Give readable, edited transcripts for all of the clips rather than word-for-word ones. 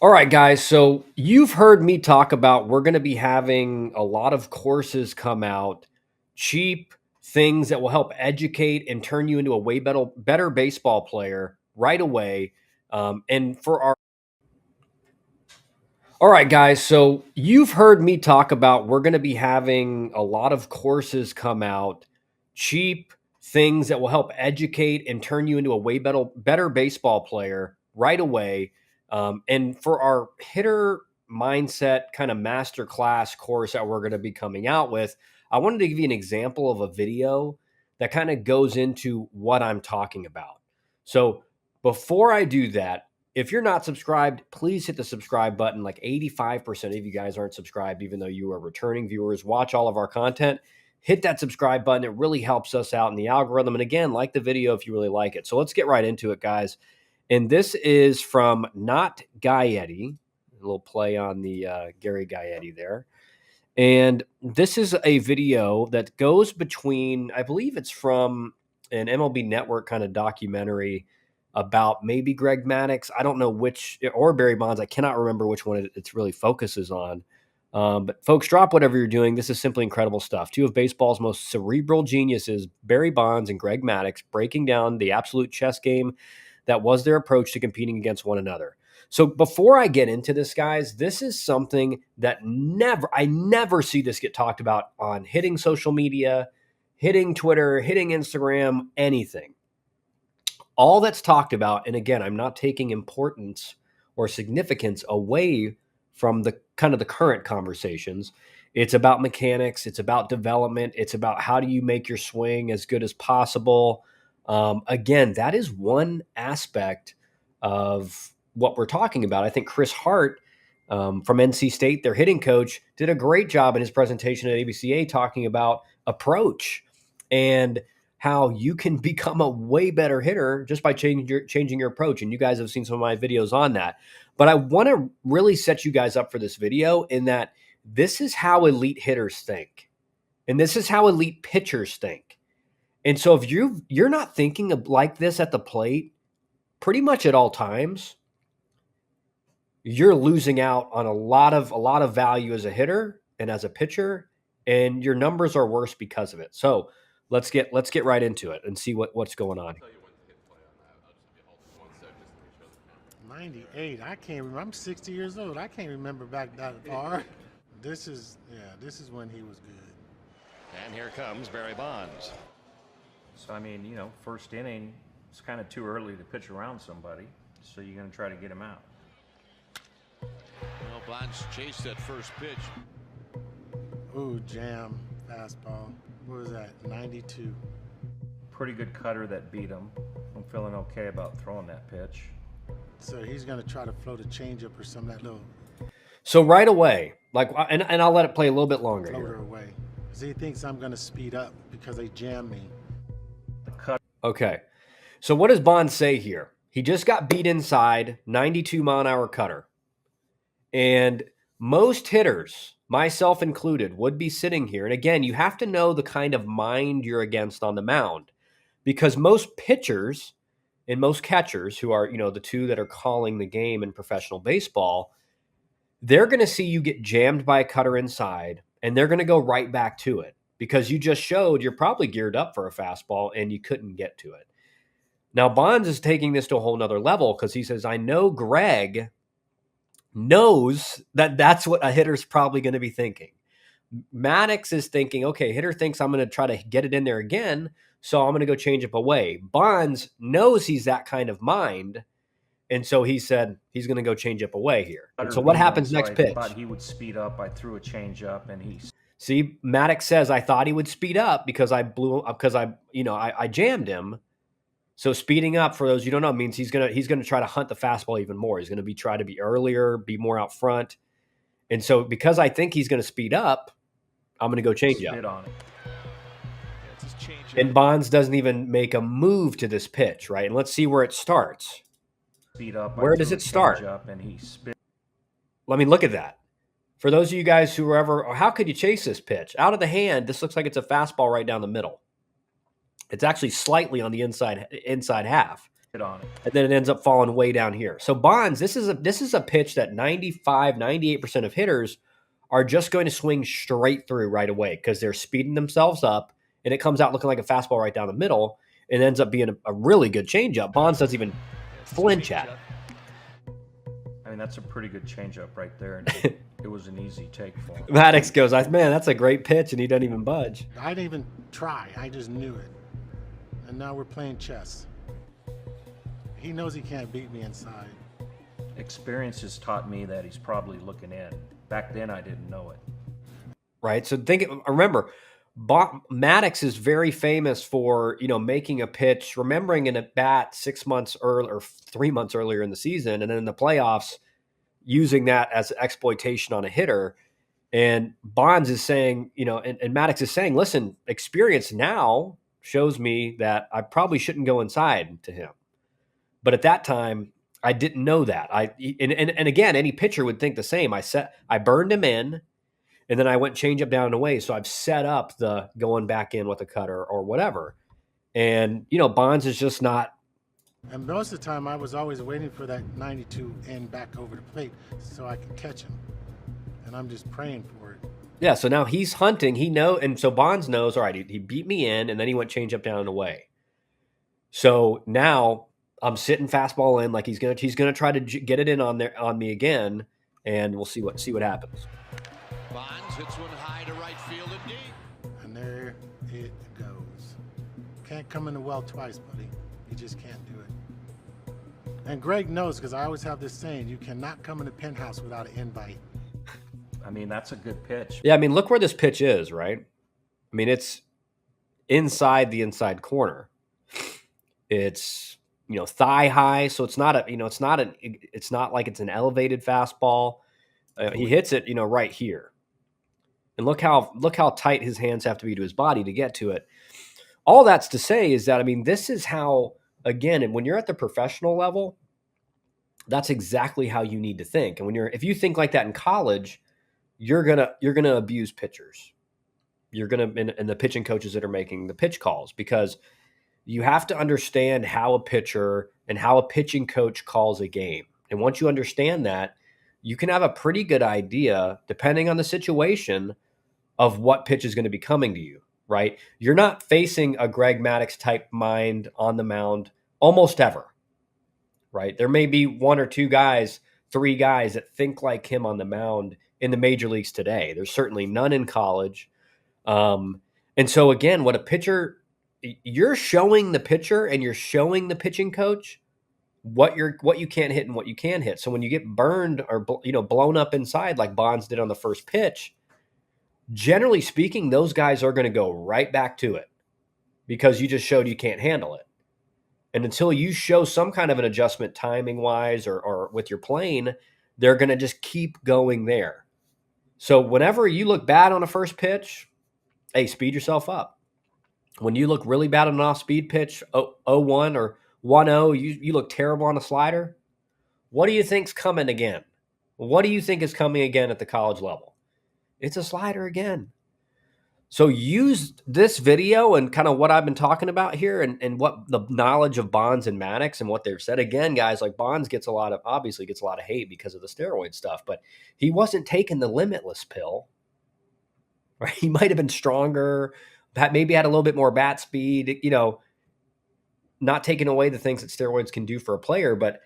All right, guys. So you've heard me talk about we're going to be having a lot of courses come out, cheap things that will help educate and turn you into a way better baseball player right away. And for our All right, guys. So you've heard me talk about we're going to be having a lot of courses come out, cheap things that will help educate and turn you into a better baseball player right away. And for our hitter mindset kind of masterclass course that we're going to be coming out with, I wanted to give you an example of a video that kind of goes into what I'm talking about. So before I do that, if you're not subscribed, please hit the subscribe button. Like 85% of you guys aren't subscribed, even though you are returning viewers. Watch all of our content. Hit that subscribe button. It really helps us out in the algorithm. And again, like the video if you really like it. So let's get right into it, guys. And this is from Not Gaetti. A little play on the Gary Gaetti there. And this is a video that goes between, I believe it's from an MLB Network kind of documentary about maybe Greg Maddux. I don't know which, or Barry Bonds. I cannot remember which one it really focuses on. But folks, drop whatever you're doing. This is simply incredible stuff. Two of baseball's most cerebral geniuses, Barry Bonds and Greg Maddux, breaking down the absolute chess game that was their approach to competing against one another. So before I get into this, guys, this is something that I never see this get talked about on hitting social media, hitting Twitter, hitting Instagram, anything. All that's talked about, and again, I'm not taking importance or significance away from the kind of the current conversations. It's about mechanics, it's about development, it's about how do you make your swing as good as possible. Again, that is one aspect of what we're talking about. I think Chris Hart from NC State, their hitting coach, did a great job in his presentation at ABCA talking about approach and how you can become a way better hitter just by changing your approach. And you guys have seen some of my videos on that. But I want to really set you guys up for this video in that this is how elite hitters think. And this is how elite pitchers think. And so if you're not thinking of like this at the plate pretty much at all times, you're losing out on a lot of value as a hitter and as a pitcher, and your numbers are worse because of it. So let's get right into it and see what's going on. 98. I can't remember. I'm 60 years old. I can't remember back that far. This is when he was good. And here comes Barry Bonds. So, I mean, first inning, it's kind of too early to pitch around somebody. So you're going to try to get him out. Well, Bonds chased that first pitch. Ooh, jam, fastball. What was that, 92? Pretty good cutter that beat him. I'm feeling okay about throwing that pitch. So he's going to try to float a changeup or some of that little So right away, and I'll let it play a little bit longer floater here. away. Because he thinks I'm going to speed up because they jammed me. The cut. Okay. So what does Bond say here? He just got beat inside, 92-mile-an-hour cutter. And most hitters, myself included, would be sitting here. And again, you have to know the kind of mind you're against on the mound, because most pitchers and most catchers, who are, the two that are calling the game in professional baseball, they're going to see you get jammed by a cutter inside, and they're going to go right back to it because you just showed you're probably geared up for a fastball and you couldn't get to it. Now, Bonds is taking this to a whole nother level because he says, I know Greg knows that that's what a hitter's probably going to be thinking. Maddux is thinking, okay, hitter thinks I'm going to try to get it in there again, so I'm going to go change up away. Bonds knows he's that kind of mind, and so he said he's going to go change up away here. And so what happens next pitch? I thought he would speed up. I threw a change up, and he. See, Maddux says I thought he would speed up because I jammed him. So speeding up, for those you don't know, means he's gonna try to hunt the fastball even more. He's gonna try to be earlier, be more out front. And so because I think he's gonna speed up, I'm gonna go change up. On it. And Bonds doesn't even make a move to this pitch, right? And let's see where it starts. Speed up. Where does it start? Up and he spit. Let me look at that. For those of you guys who are how could you chase this pitch? Out of the hand, this looks like it's a fastball right down the middle. It's actually slightly on the inside half. hit on it. and then it ends up falling way down here. So Bonds, this is a pitch that 95, 98% of hitters are just going to swing straight through right away because they're speeding themselves up, and it comes out looking like a fastball right down the middle, and ends up being a really good changeup. Bonds doesn't even flinch at it. I mean, that's a pretty good changeup right there. It was an easy take for him. Maddux goes, man, that's a great pitch, and he doesn't even budge. I didn't even try. I just knew it. And now we're playing chess. He knows he can't beat me inside. Experience has taught me that he's probably looking in. Back then, I didn't know it. Right. So remember, Maddux is very famous for, making a pitch, remembering an at bat 6 months earlier or 3 months earlier in the season, and then in the playoffs, using that as exploitation on a hitter. And Bonds is saying, and Maddux is saying, listen, experience now shows me that I probably shouldn't go inside to him. But at that time, I didn't know that. And again, any pitcher would think the same. I burned him in, and then I went change up down and away. So I've set up the going back in with a cutter or whatever. And, Bonds is just not. And most of the time, I was always waiting for that 92 end back over the plate so I could catch him. And I'm just praying for it. Yeah, so now he's hunting. And so Bonds knows, all right, he beat me in, and then he went change up down and away. So now I'm sitting fastball in, like he's gonna try to get it in on me again, and we'll see what happens. Bonds hits one high to right field and deep. And there it goes. Can't come in the well twice, buddy. You just can't do it. And Greg knows, because I always have this saying, you cannot come in the penthouse without an invite. I mean, that's a good pitch. Yeah, I mean, look where this pitch is, right? I mean, it's inside the inside corner. It's, thigh high, so it's not like it's an elevated fastball. He hits it, right here. And look how tight his hands have to be to his body to get to it. All that's to say is that, I mean, this is how, again, and when you're at the professional level, that's exactly how you need to think. And if you think like that in college, you're gonna abuse pitchers. You're gonna and the pitching coaches that are making the pitch calls, because you have to understand how a pitcher and how a pitching coach calls a game. And once you understand that, you can have a pretty good idea, depending on the situation, of what pitch is going to be coming to you, right? You're not facing a Greg Maddux type mind on the mound almost ever, right? There may be one or two guys, three guys that think like him on the mound in the major leagues today. There's certainly none in college. And so again, what a pitcher, you're showing the pitcher and you're showing the pitching coach what you can't hit and what you can hit. So when you get burned or blown up inside like Bonds did on the first pitch, generally speaking, those guys are going to go right back to it because you just showed you can't handle it. And until you show some kind of an adjustment timing wise or with your plane, they're going to just keep going there. So whenever you look bad on a first pitch, hey, speed yourself up. When you look really bad on an off-speed pitch, 0-1 or 1-0, you look terrible on a slider. What do you think's coming again? What do you think is coming again at the college level? It's a slider again. So use this video and kind of what I've been talking about here and what the knowledge of Bonds and Maddux and what they've said. Again, guys, like Bonds obviously gets a lot of hate because of the steroid stuff, but he wasn't taking the limitless pill, right? He might have been stronger, maybe had a little bit more bat speed, not taking away the things that steroids can do for a player, but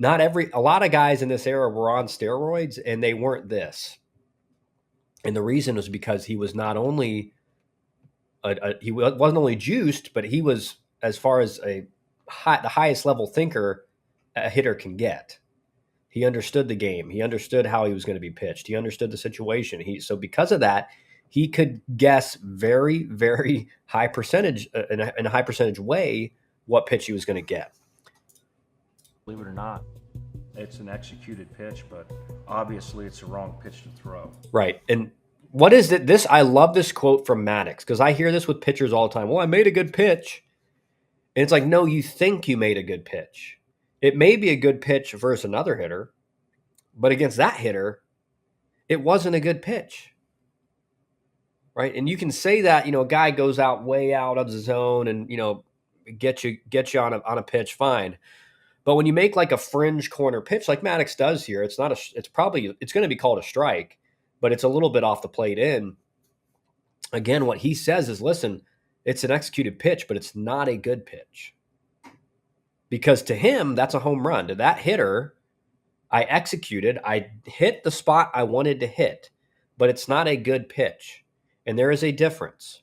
a lot of guys in this era were on steroids and they weren't this. And the reason was because he was not only he wasn't only juiced, but he was, as far as the highest level thinker a hitter can get. He understood the game. He understood how he was going to be pitched. He understood the situation. So because of that, he could guess very, very high percentage in a high percentage way what pitch he was going to get. Believe it or not, it's an executed pitch, but obviously it's the wrong pitch to throw. Right. And what is it? I love this quote from Maddux because I hear this with pitchers all the time. Well, I made a good pitch. And it's like, no, you think you made a good pitch. It may be a good pitch versus another hitter, but against that hitter, it wasn't a good pitch. Right. And you can say that, a guy goes way out of the zone and, get you on a pitch, fine. But when you make like a fringe corner pitch like Maddux does here, it's going to be called a strike, but it's a little bit off the plate in. Again, what he says is, listen, it's an executed pitch, but it's not a good pitch. Because to him, that's a home run. To that hitter, I executed, I hit the spot I wanted to hit, but it's not a good pitch. And there is a difference.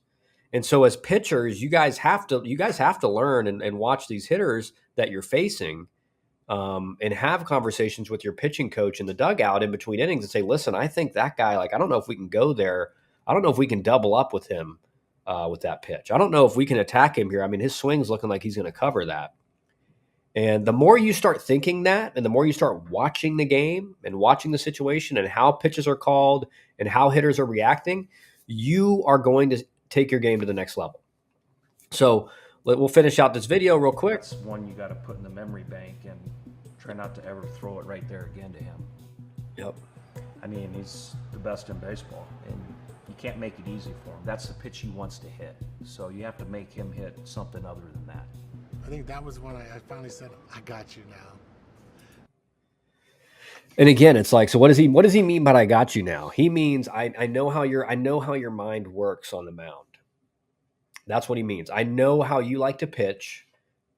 And so as pitchers, you guys have to learn and watch these hitters that you're facing, and have conversations with your pitching coach in the dugout in between innings and say, listen, I think that guy, like, I don't know if we can go there. I don't know if we can double up with him with that pitch. I don't know if we can attack him here. I mean, his swing's looking like he's going to cover that. And the more you start thinking that, and the more you start watching the game and watching the situation and how pitches are called and how hitters are reacting, you are going to take your game to the next level. So we'll finish out this video real quick. That's one you got to put in the memory bank and try not to ever throw it right there again to him. Yep. I mean, he's the best in baseball, and you can't make it easy for him. That's the pitch he wants to hit. So you have to make him hit something other than that. I think that was when I finally said, I got you now. And again, it's like, so what does he mean by I got you now? He means I know how your mind works on the mound. That's what he means. I know how you like to pitch,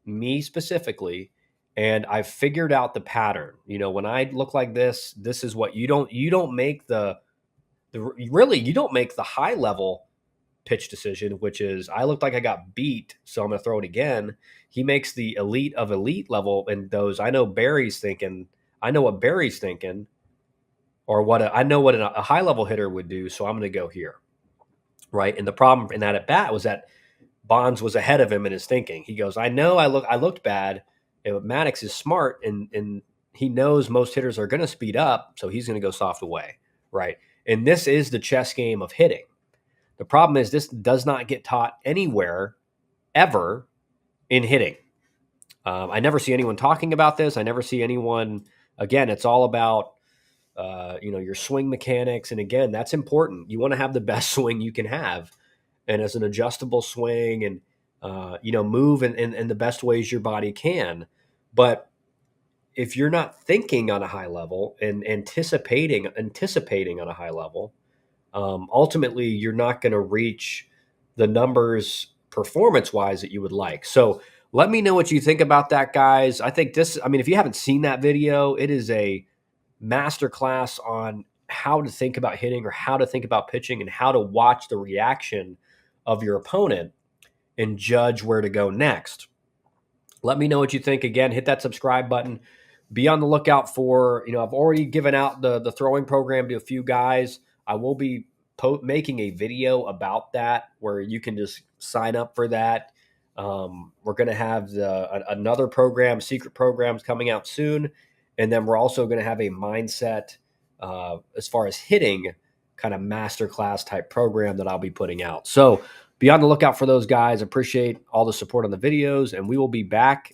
me specifically, and I've figured out the pattern. You know, when I look like this is what you don't make the high level pitch decision, which is I looked like I got beat, so I'm going to throw it again. He makes the elite of elite level, and those I know what Barry's thinking, or I know what a high level hitter would do, so I'm going to go here, right? And the problem in that at bat was that Bonds was ahead of him in his thinking. He goes, I know I looked bad. Maddux is smart, and he knows most hitters are going to speed up, so he's going to go soft away, right? And this is the chess game of hitting. The problem is this does not get taught anywhere ever in hitting. I never see anyone talking about this. I never see anyone. Again, it's all about your swing mechanics, and again, that's important. You want to have the best swing you can have, and as an adjustable swing, and move in the best ways your body can. But if you're not thinking on a high level and anticipating on a high level, ultimately you're not going to reach the numbers performance-wise that you would like. So let me know what you think about that, guys. I think if you haven't seen that video, it is a masterclass on how to think about hitting or how to think about pitching and how to watch the reaction of your opponent and judge where to go next. Let me know what you think. Again, hit that subscribe button. Be on the lookout for, I've already given out the throwing program to a few guys. I will be making a video about that where you can just sign up for that. We're going to have another program, secret programs coming out soon. And then we're also going to have a mindset as far as hitting kind of masterclass type program that I'll be putting out. So be on the lookout for those guys. Appreciate all the support on the videos, and we will be back